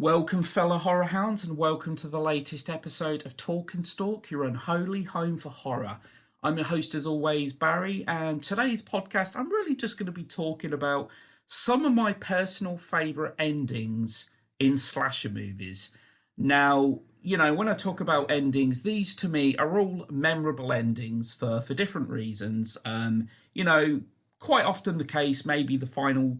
Welcome, fellow horror hounds, and welcome to the latest episode of Talk and Stalk, your unholy home for horror. I'm your host, as always, Barry, and today's podcast, I'm really just going to be talking about some of my personal favourite endings in slasher movies. Now, when I talk about endings, these to me are all memorable endings for different reasons. Quite often the case, maybe the final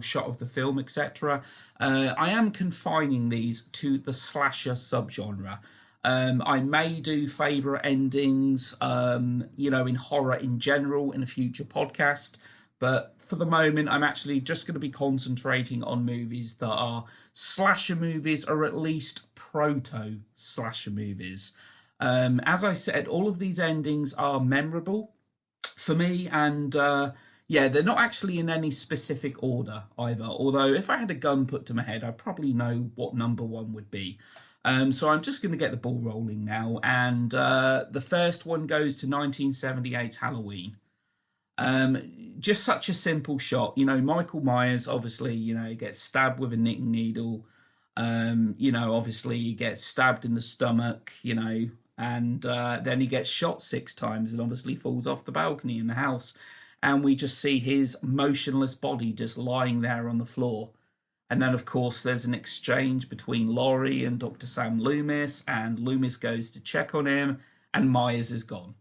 shot of the film, etc. I am confining these to the slasher subgenre. I may do favourite endings, in horror in general in a future podcast, but for the moment, I'm actually just going to be concentrating on movies that are slasher movies, or at least proto slasher movies. As I said, all of these endings are memorable for me, and they're not actually in any specific order either. Although, if I had a gun put to my head, I probably know what number one would be. So I'm just going to get the ball rolling now, and the first one goes to 1978's Halloween. Just such a simple shot. Michael Myers obviously, gets stabbed with a knitting needle. Obviously he gets stabbed in the stomach, and then he gets shot 6 times and obviously falls off the balcony in the house. And we just see his motionless body just lying there on the floor. And then, of course, there's an exchange between Laurie and Dr. Sam Loomis, and Loomis goes to check on him, and Myers is gone.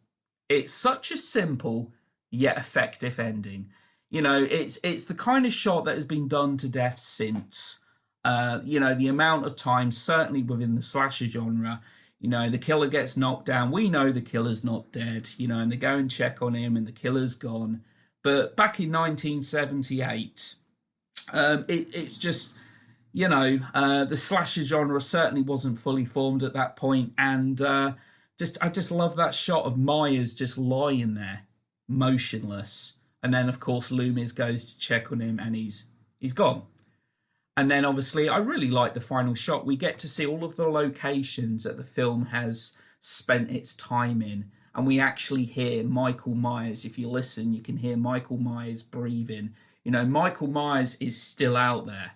It's such a simple yet effective ending. It's the kind of shot that has been done to death since. The amount of time, certainly within the slasher genre, the killer gets knocked down. We know the killer's not dead, and they go and check on him and the killer's gone. But back in 1978, it's just, the slasher genre certainly wasn't fully formed at that point. And I just love that shot of Myers just lying there, motionless. And then, of course, Loomis goes to check on him and he's gone. And then, obviously, I really like the final shot. We get to see all of the locations that the film has spent its time in. And we actually hear Michael Myers. If you listen, you can hear Michael Myers breathing. Michael Myers is still out there.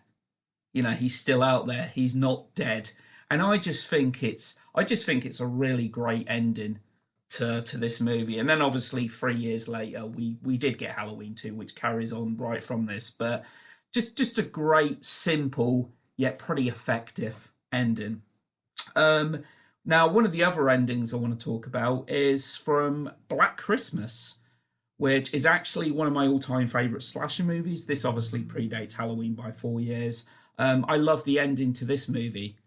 He's still out there. He's not dead. And I just think it's a really great ending to this movie. And then, obviously, 3 years later, we did get Halloween 2, which carries on right from this. But just a great, simple, yet pretty effective ending. Now, one of the other endings I want to talk about is from Black Christmas, which is actually one of my all-time favourite slasher movies. This obviously predates Halloween by 4 years. I love the ending to this movie.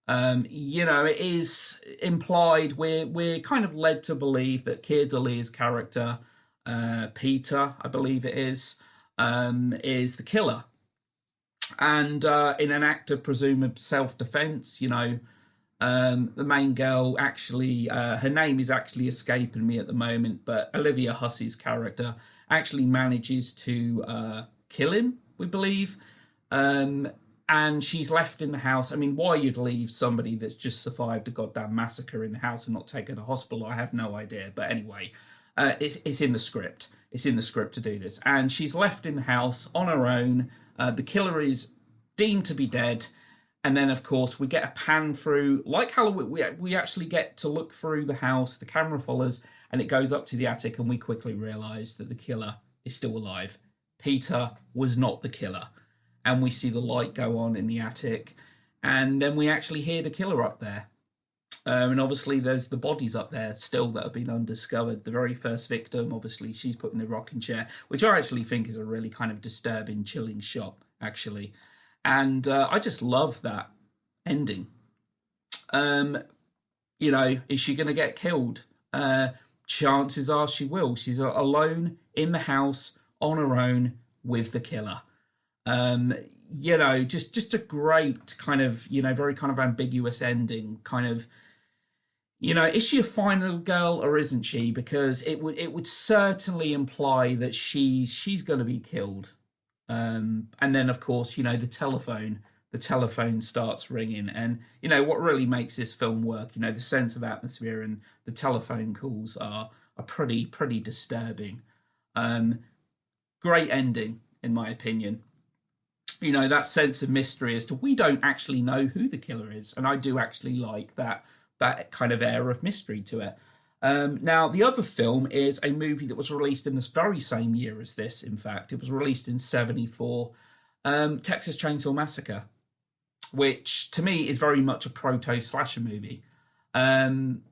It is implied, we're kind of led to believe that Keir Dulle's character, Peter, I believe it is the killer. And in an act of presumed self-defense, the main girl actually, her name is actually escaping me at the moment, but Olivia Hussey's character actually manages to kill him, we believe. And she's left in the house. I mean, why you'd leave somebody that's just survived a goddamn massacre in the house and not take her to hospital, I have no idea. But anyway, it's in the script. It's in the script to do this. And she's left in the house on her own. The killer is deemed to be dead. And then, of course, we get a pan through, like Halloween, we actually get to look through the house, the camera follows, and it goes up to the attic, and we quickly realise that the killer is still alive. Peter was not the killer. And we see the light go on in the attic, and then we actually hear the killer up there. And obviously there's the bodies up there still that have been undiscovered. The very first victim, obviously, she's put in the rocking chair, which I actually think is a really kind of disturbing, chilling shot, actually. And I just love that ending. Is she going to get killed? Chances are she will. She's alone in the house on her own with the killer. Just a great kind of, very kind of ambiguous ending. Kind of, is she a final girl or isn't she? Because it would certainly imply that she's going to be killed. And then, of course, the telephone starts ringing, and what really makes this film work, the sense of atmosphere and the telephone calls are pretty disturbing. Great ending, in my opinion. that sense of mystery as to we don't actually know who the killer is, and I do actually like that kind of air of mystery to it. Now, the other film is a movie that was released in this very same year as this. In fact, it was released in '74, Texas Chainsaw Massacre, which to me is very much a proto slasher movie. Um,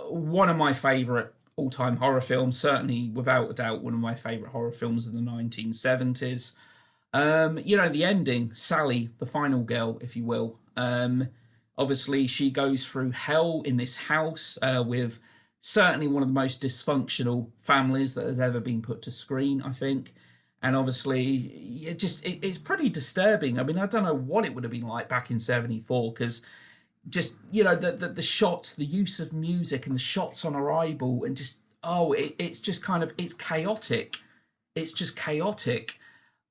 One of my favourite all-time horror films, certainly without a doubt, one of my favourite horror films of the 1970s. The ending, Sally, the final girl, if you will. Obviously, she goes through hell in this house with certainly one of the most dysfunctional families that has ever been put to screen, I think. And obviously, it's pretty disturbing. I mean, I don't know what it would have been like back in '74 because just the shots, the use of music, and the shots on her eyeball, and just it's just kind of it's chaotic. It's just chaotic.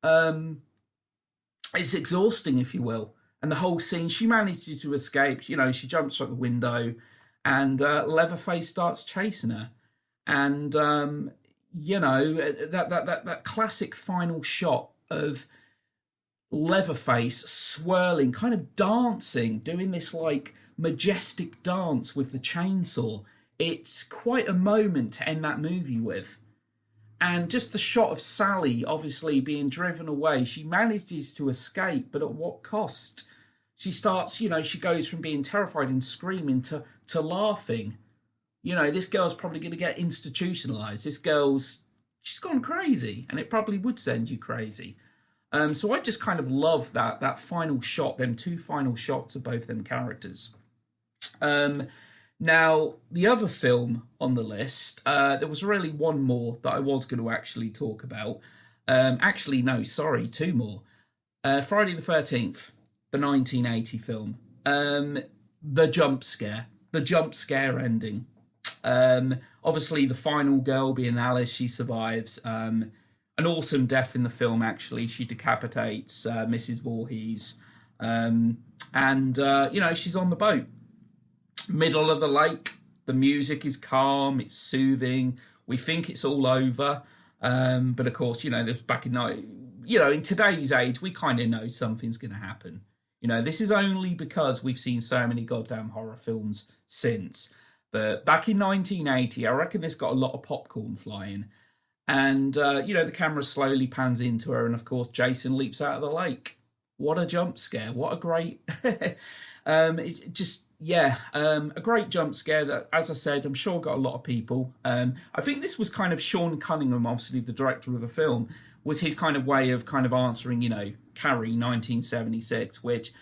It's exhausting, if you will. And the whole scene, she manages to escape. She jumps out the window, and Leatherface starts chasing her. And that classic final shot of Leatherface swirling, kind of dancing, doing this like majestic dance with the chainsaw. It's quite a moment to end that movie with. And just the shot of Sally obviously being driven away. She manages to escape, but at what cost? She starts, she goes from being terrified and screaming to laughing. This girl's probably going to get institutionalized. She's gone crazy, and it probably would send you crazy. So I just kind of love that final shot, them two final shots of both them characters. Now, the other film on the list, there was really one more that I was going to actually talk about. Two more. Friday the 13th, the 1980 film. The jump scare ending. Obviously, the final girl being Alice, she survives. An awesome death in the film, actually. She decapitates Mrs. Voorhees. She's on the boat. Middle of the lake. The music is calm. It's soothing. We think it's all over. But of course, this back in in today's age, we kind of know something's going to happen. This is only because we've seen so many goddamn horror films since. But back in 1980, I reckon this got a lot of popcorn flying. And, the camera slowly pans into her. And, of course, Jason leaps out of the lake. What a jump scare. What a great... a great jump scare that, as I said, I'm sure got a lot of people. I think this was kind of Sean Cunningham, obviously the director of the film, was his kind of way of kind of answering, Carrie 1976, which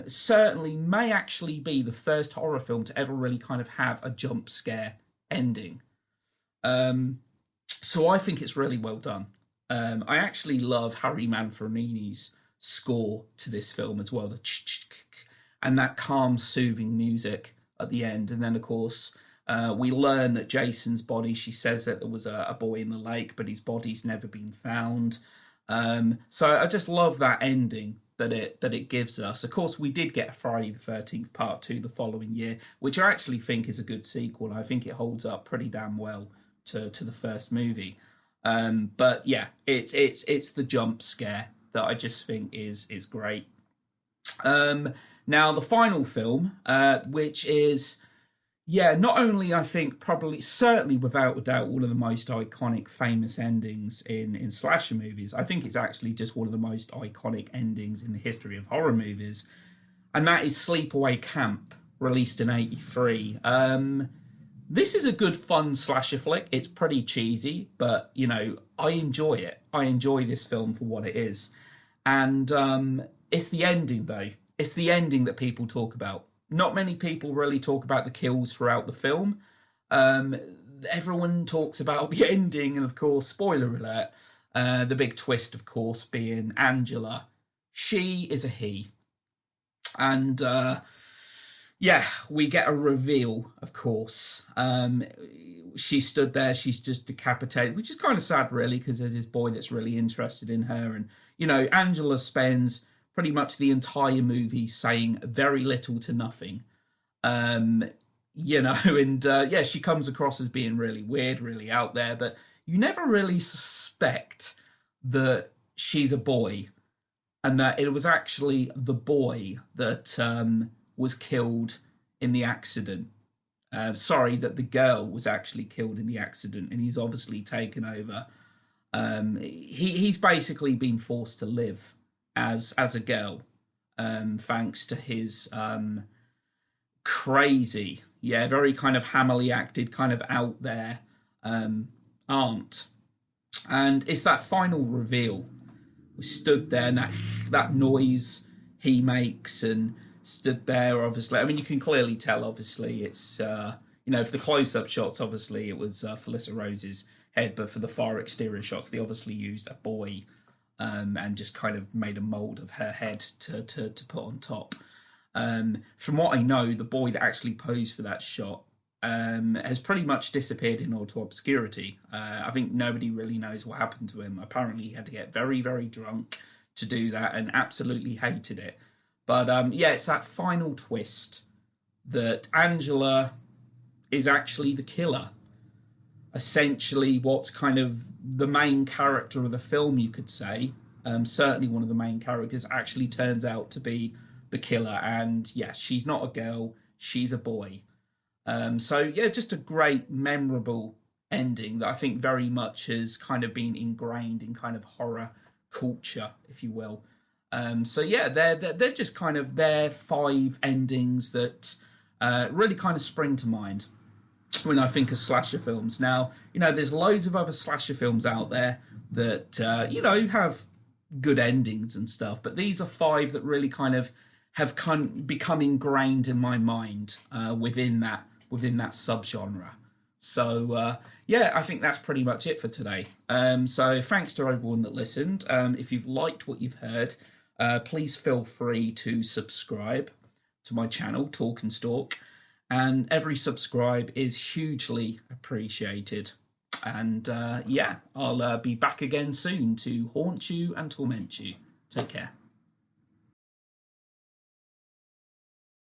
certainly may actually be the first horror film to ever really kind of have a jump scare ending. So I think it's really well done. I actually love Harry Manfredini's score to this film as well, and that calm, soothing music at the end. And then, of course, we learn that Jason's body, she says that there was a boy in the lake, but his body's never been found. So I just love that ending that it gives us. Of course, we did get a Friday the 13th Part 2 the following year, which I actually think is a good sequel. I think it holds up pretty damn well to the first movie. But yeah, it's the jump scare that I just think is great. Now, the final film, which is, not only I think probably, certainly without a doubt, one of the most iconic, famous endings in slasher movies. I think it's actually just one of the most iconic endings in the history of horror movies. And that is Sleepaway Camp, released in '83. This is a good, fun slasher flick. It's pretty cheesy, but, I enjoy it. I enjoy this film for what it is. And it's the ending, though. It's the ending that people talk about. Not many people really talk about the kills throughout the film. Everyone talks about the ending, and of course, spoiler alert, the big twist, of course, being Angela. She is a he. And, we get a reveal, of course. She stood there, she's just decapitated, which is kind of sad, really, because there's this boy that's really interested in her. And, Angela spends pretty much the entire movie saying very little to nothing. She comes across as being really weird, really out there, but you never really suspect that she's a boy and that it was actually the boy that was killed in the accident. Sorry, that the girl was actually killed in the accident, and he's obviously taken over. He's basically been forced to live as a girl, thanks to his crazy, yeah, very kind of hammily acted, kind of out there aunt. And it's that final reveal. We stood there, and that noise he makes, and stood there. Obviously, I mean, you can clearly tell. Obviously, it's for the close-up shots, obviously it was Felissa Rose's head, but for the far exterior shots, they obviously used a boy and just kind of made a mold of her head to put on top. From what I know, the boy that actually posed for that shot has pretty much disappeared in auto obscurity. I think nobody really knows what happened to him. Apparently, he had to get very, very drunk to do that and absolutely hated it. But yeah, it's that final twist that Angela is actually the killer. Essentially, what's kind of the main character of the film, you could say, certainly one of the main characters, actually turns out to be the killer. And yeah, she's not a girl, she's a boy. So yeah, just a great, memorable ending that I think very much has kind of been ingrained in kind of horror culture, if you will. So yeah, they're just kind of their 5 endings that really kind of spring to mind when I think of slasher films. Now, there's loads of other slasher films out there that have good endings and stuff, but these are 5 that really kind of have become ingrained in my mind within that subgenre. So yeah, I think that's pretty much it for today. So thanks to everyone that listened. If you've liked what you've heard, please feel free to subscribe to my channel, Talk and Stalk. And every subscribe is hugely appreciated. And yeah, I'll be back again soon to haunt you and torment you. Take care.